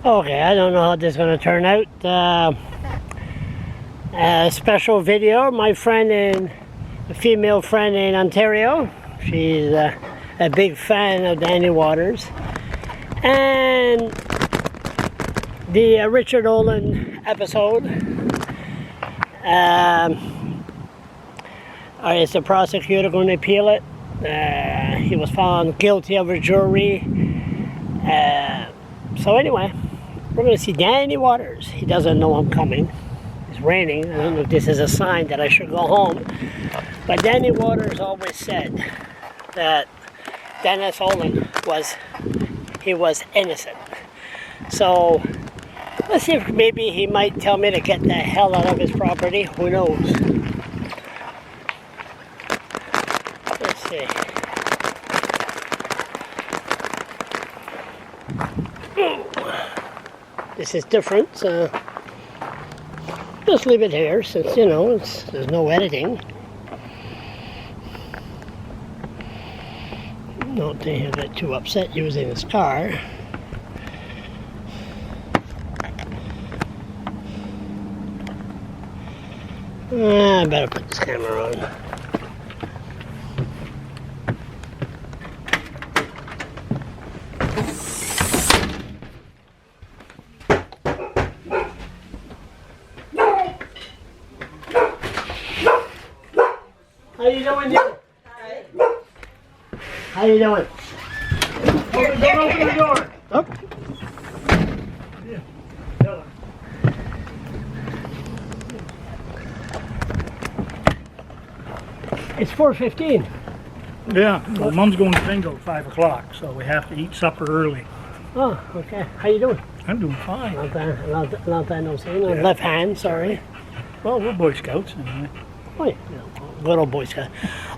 Okay, I don't know how this is going to turn out. A special video. My friend a female friend in Ontario, she's a big fan of Danny Waters. And the Richard Oland episode. Is the prosecutor going to appeal it? He was found guilty of a jury. So anyway, we're going to see Danny Waters. He doesn't know I'm coming. It's raining. I don't know if this is a sign that I should go home. But Danny Waters always said that Dennis Oland was innocent. So let's see if maybe he might tell me to get the hell out of his property. Who knows? Let's see. This is different, so just leave it here since, you know, there's no editing. Don't think he'll get too upset using his car. I better put this camera on. How you doing, dear? How you doing? Open the door. Oh. It's 4:15. Yeah, well, Mom's going to bingo at 5 o'clock, so we have to eat supper early. Oh, okay. How you doing? I'm doing fine. Not bad, no saying. Yeah. Left hand, sorry. Well, we're Boy Scouts anyway. Oh, yeah. Good old Boy Scout.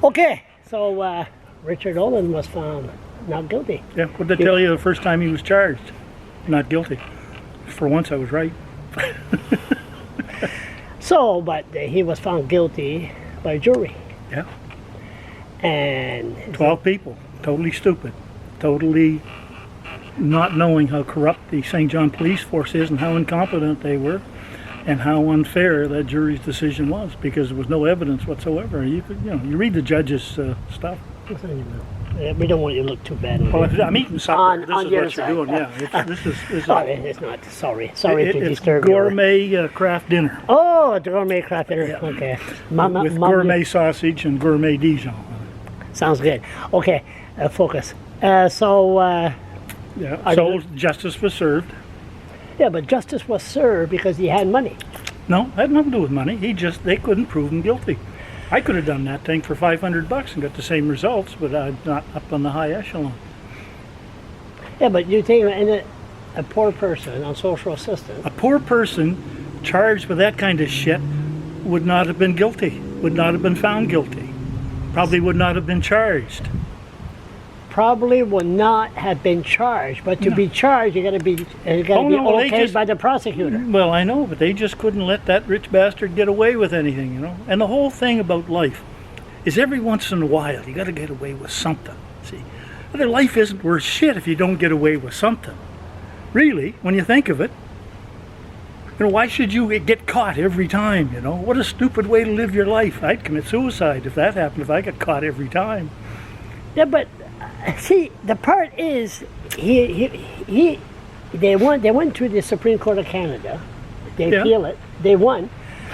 Okay, so Richard Oland was found not guilty. Yeah, what did they tell you the first time he was charged? Not guilty. For once I was right. So, but he was found guilty by jury. Yeah. And 12 people, totally stupid, totally not knowing how corrupt the St. John Police Force is and how incompetent they were and how unfair that jury's decision was, because there was no evidence whatsoever. You could, you read the judge's stuff. We don't want you to look too bad. Well, I'm eating supper. This is what side. you're doing. Yeah, this is it's not. Sorry to it's disturb you. Gourmet craft dinner. Oh, the gourmet craft dinner. Yeah. Okay. With gourmet sausage and gourmet Dijon. Sounds good. Okay, focus. Yeah. So justice was served. Yeah, but justice was served because he had money. No, it had nothing to do with money. They couldn't prove him guilty. I could have done that thing for $500 and got the same results, but I'm not up on the high echelon. Yeah, but you think a poor person on social assistance. A poor person charged with that kind of shit would not have been guilty, would not have been found guilty, probably would not have been charged. Probably would not have been charged, but to be charged, you got to be okayed by the prosecutor. Well, I know, but they just couldn't let that rich bastard get away with anything, you know. And the whole thing about life is every once in a while you got to get away with something. See, their life isn't worth shit if you don't get away with something. Really, when you think of it, you know, why should you get caught every time? You know, what a stupid way to live your life. I'd commit suicide if that happened. If I got caught every time. Yeah, but. See, the part is, they went to the Supreme Court of Canada. They appeal it. They won.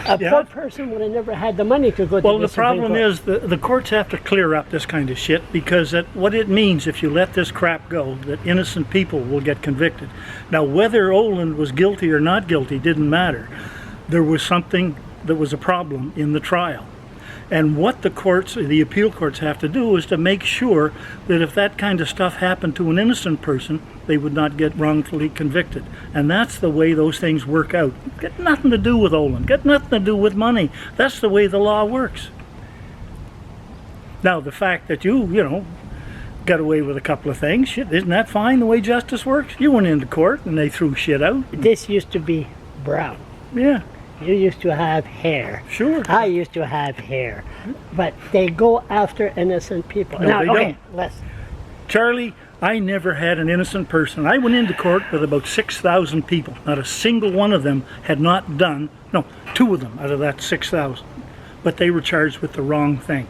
A poor person would have never had the money to go to the Supreme Court. Well, the problem is the courts have to clear up this kind of shit, because what it means if you let this crap go, that innocent people will get convicted. Now, whether Oland was guilty or not guilty didn't matter. There was something that was a problem in the trial. And what the appeal courts have to do is to make sure that if that kind of stuff happened to an innocent person, they would not get wrongfully convicted. And that's the way those things work out. Got nothing to do with Oland, got nothing to do with money. That's the way the law works. Now, the fact that you got away with a couple of things, shit, isn't that fine the way justice works? You went into court and they threw shit out. This used to be brown. Yeah. You used to have hair. Sure. I used to have hair. But they go after innocent people. No, they don't. Let's. Charlie, I never had an innocent person. I went into court with about 6,000 people. Not a single one of them had not done, no, 2 of them out of that 6,000. But they were charged with the wrong thing.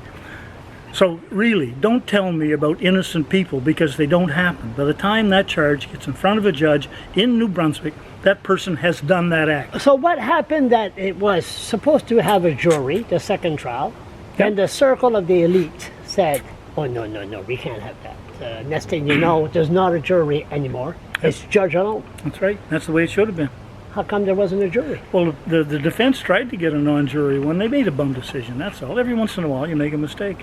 So really, don't tell me about innocent people, because they don't happen. By the time that charge gets in front of a judge in New Brunswick, that person has done that act. So what happened that it was supposed to have a jury, the second trial, and the circle of the elite said, oh, no, we can't have that. Next thing you know, there's not a jury anymore. It's judge alone. That's right. That's the way it should have been. How come there wasn't a jury? Well, the defense tried to get a non-jury one. They made a bum decision, that's all. Every once in a while you make a mistake.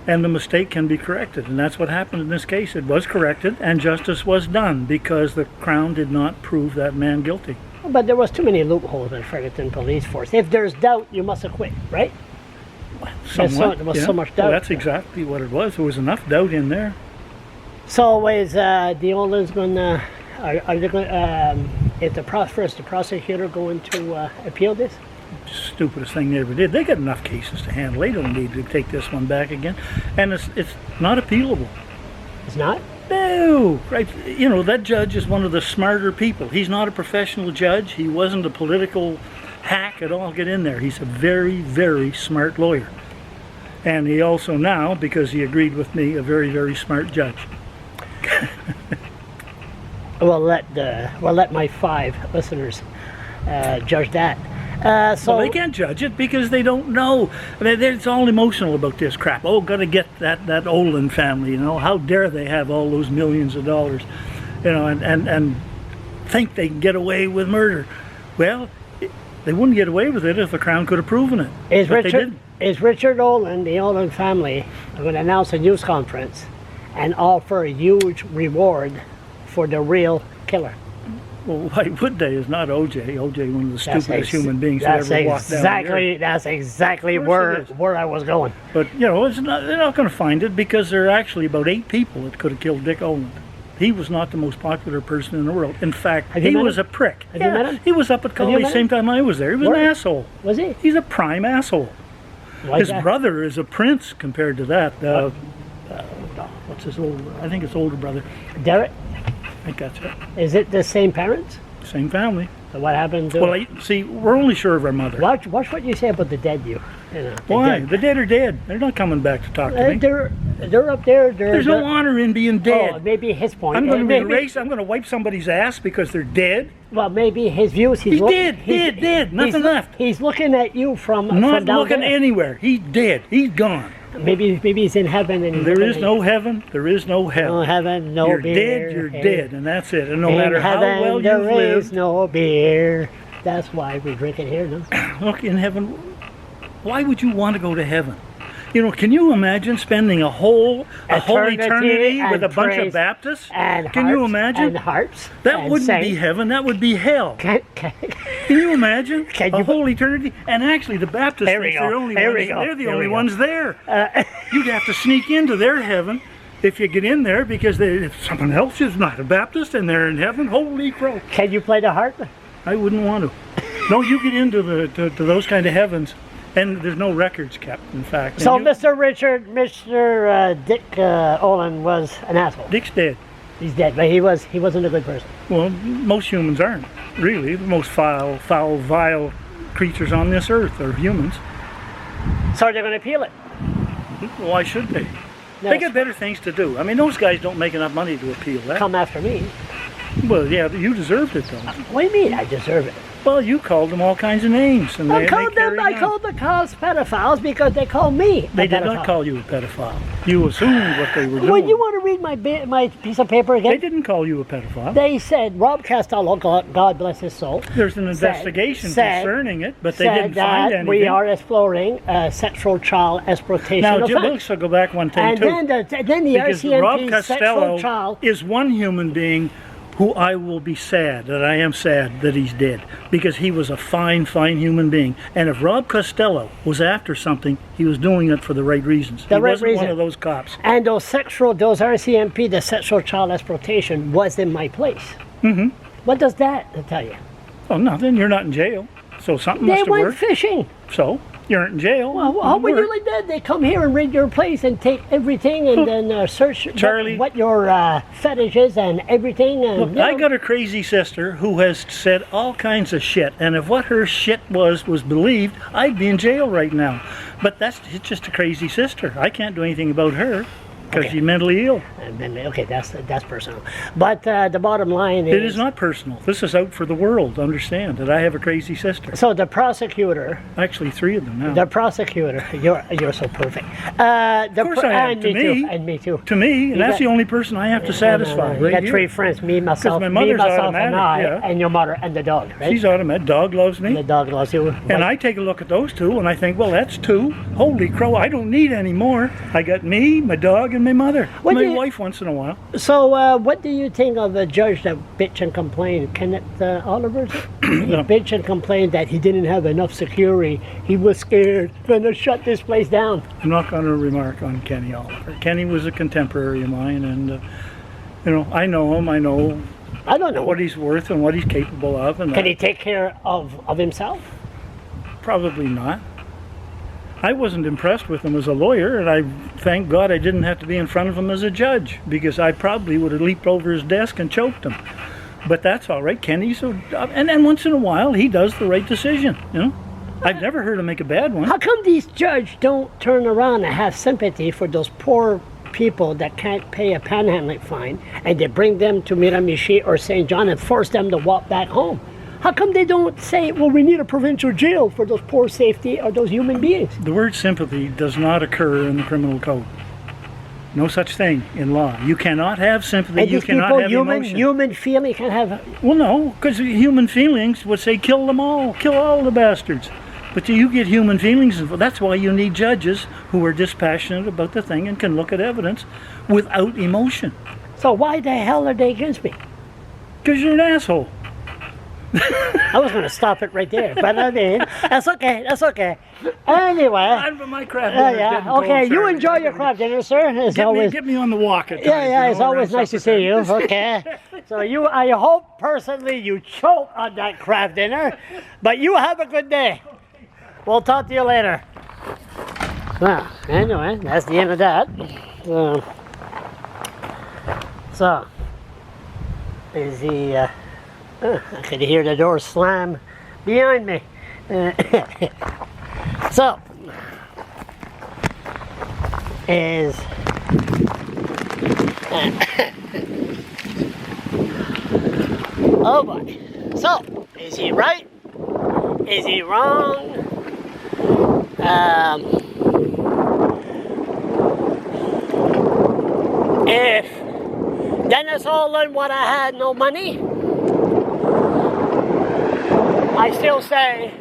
And the mistake can be corrected. And that's what happened in this case. It was corrected and justice was done because the Crown did not prove that man guilty. But there was too many loopholes in Fredericton police force. If there's doubt, you must acquit, right? Somewhat, there was so much doubt. Well, that's exactly what it was. There was enough doubt in there. So is the Oland's going to, are they going if the prosecutor going to appeal this? Stupidest thing they ever did. They got enough cases to handle. They don't need to take this one back again. And it's not appealable. It's not? No, right. You know, that judge is one of the smarter people. He's not a professional judge. He wasn't a political hack at all. Get in there. He's a very, very smart lawyer. And he also now, because he agreed with me, a very, very smart judge. We'll let my 5 listeners judge that. So well, they can't judge it because they don't know. I mean, it's all emotional about this crap. Oh, got to get that Oland family. You know, how dare they have all those millions of dollars? You know, and think they can get away with murder. Well, they wouldn't get away with it if the Crown could have proven it. Is Richard Oland, the Oland family, going to announce a news conference and offer a huge reward for the real killer? Well, why would they? It's not OJ. OJ, one of the stupidest human beings that ever walked down the earth. That's exactly where I was going. But, you know, they're not going to find it because there are actually about 8 people that could have killed Dick Oland. He was not the most popular person in the world. In fact, he was a prick. Have you met him? He was up at college the same time I was there. He was an asshole. Was he? He's a prime asshole. His brother is a prince compared to that. What's his older? I think it's older brother. Derek? I think that's it. Is it the same parents? Same family. So what happened to... Well, see, we're only sure of our mother. Watch what you say about the dead, you know. Why? The dead are dead. They're not coming back to talk to me. They're up there. There's no honor in being dead. Oh, maybe his point. I'm going to wipe somebody's ass because they're dead. Well, maybe his views. He's dead. Nothing left. He's looking at you from not down looking there. Anywhere. He's dead. He's gone. Maybe he's in heaven. And there is no heaven. There is no hell. No heaven. No you're beer. You're dead, and that's it. And no matter how well you've lived, there is no beer. That's why we drink it here, no? Look, in heaven, why would you want to go to heaven? You know, can you imagine spending a whole eternity with a bunch of Baptists? Can you imagine? And harps. That wouldn't be heaven. That would be hell. Can you imagine a whole eternity? And actually, the Baptists, they're the only ones there. You'd have to sneak into their heaven if you get in there, because if someone else is not a Baptist and they're in heaven, holy crow. Can you play the harp? I wouldn't want to. No, you get into to those kind of heavens, and there's no records kept, in fact. So Mr. Dick Oland was an asshole. Dick's dead. He's dead, but he wasn't a good person. Well, most humans aren't, really. The most foul, vile creatures on this earth are humans. So they're going to appeal it. Why should they? They got better things to do. I mean, those guys don't make enough money to appeal that. Come after me. Well, yeah, you deserved it, though. What do you mean I deserve it? Well, you called them all kinds of names. And I called the cops pedophiles because they called me They did not call you a pedophile. You assumed what they were doing. Well, you want to read my piece of paper again? They didn't call you a pedophile. They said Rob Costello, God bless his soul. There's an investigation concerning it, but they didn't find anything. We are exploring sexual child exploitation. Now, let's go back one thing, too. And then the RCMP sexual child is one human being who I will be sad, that I am sad that he's dead, because he was a fine human being. And if Rob Costello was after something, he was doing it for the right reasons. He wasn't one of those cops. And those RCMP, the sexual child exploitation, was in my place. Mm-hmm. What does that tell you? Oh, nothing. You're not in jail. So something must have worked. They went fishing. So? You aren't in jail. Well, how would Work. you like that? They come here and raid your place and take everything and then search Charlie. what your fetish is and everything. And, Look, you know. I got a crazy sister who has said all kinds of shit, and if what her shit was believed, I'd be in jail right now. But it's just a crazy sister. I can't do anything about her because Okay. she's mentally ill. And then, okay, that's personal. But the bottom line is... It is not personal. This is out for the world to understand that I have a crazy sister. So the prosecutor... Actually, 3 of them now. The prosecutor... You're so perfect. Of course I am. And To me. too. And me too. To me, and that's got- the only person I have to satisfy. You right got here. 3 friends, me, myself, my mother's and automatic, I, yeah. and your mother, and the dog, right? She's automatic. Dog loves me. The dog loves you. And I take a look at those 2 and I think, well, that's 2. Holy crow, I don't need any more. I got me, my dog, and my mother. What My do you- wife once in a while. So, what do you think of a judge that bitch and complained? Kenneth Oliver? He bitch and complained that he didn't have enough security. He was scared. Going to shut this place down. I'm not going to remark on Kenny Oliver. Kenny was a contemporary of mine, and you know, I know him. I know I don't know. what he's worth and what he's capable of. And Can that. he take care of himself? Probably not. I wasn't impressed with him as a lawyer, and I thank God I didn't have to be in front of him as a judge, because I probably would have leaped over his desk and choked him. But that's all right. Kenny's and then once in a while he does the right decision. You know, I've never heard him make a bad one. How come these judges don't turn around and have sympathy for those poor people that can't pay a panhandling fine, and they bring them to Miramichi or St. John and force them to walk back home? How come they don't say, well, we need a provincial jail for those poor safety or those human beings? The word sympathy does not occur in the criminal code. No such thing in law. You cannot have sympathy. And You these cannot people, have emotion. human feeling can have... Well, no, because human feelings would say kill them all, kill all the bastards. But you get human feelings, that's why you need judges who are dispassionate about the thing and can look at evidence without emotion. So why the hell are they against me? Because you're an asshole. I was going to stop it right there, but I mean, that's okay, that's okay. Anyway, I'm for my crab dinner. yeah, okay, you enjoy your crab dinner, sir. It's always... Get me on the walk at times. Yeah, you it's know, always around nice to supper see you. time. Okay. So I hope personally you choke on that crab dinner, but you have a good day. We'll talk to you later. Well, anyway, that's the end of that. So is he, I could hear the door slam behind me. So, is oh boy. So, is he right? Is he wrong? If Dennis Oland would have had no money, I still say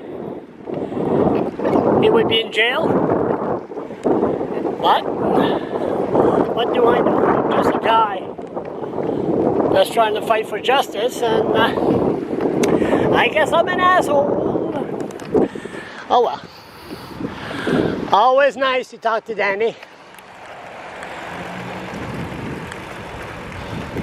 he would be in jail. But what do I know? I'm just a guy that's trying to fight for justice, and I guess I'm an asshole. Oh well. Always nice to talk to Danny.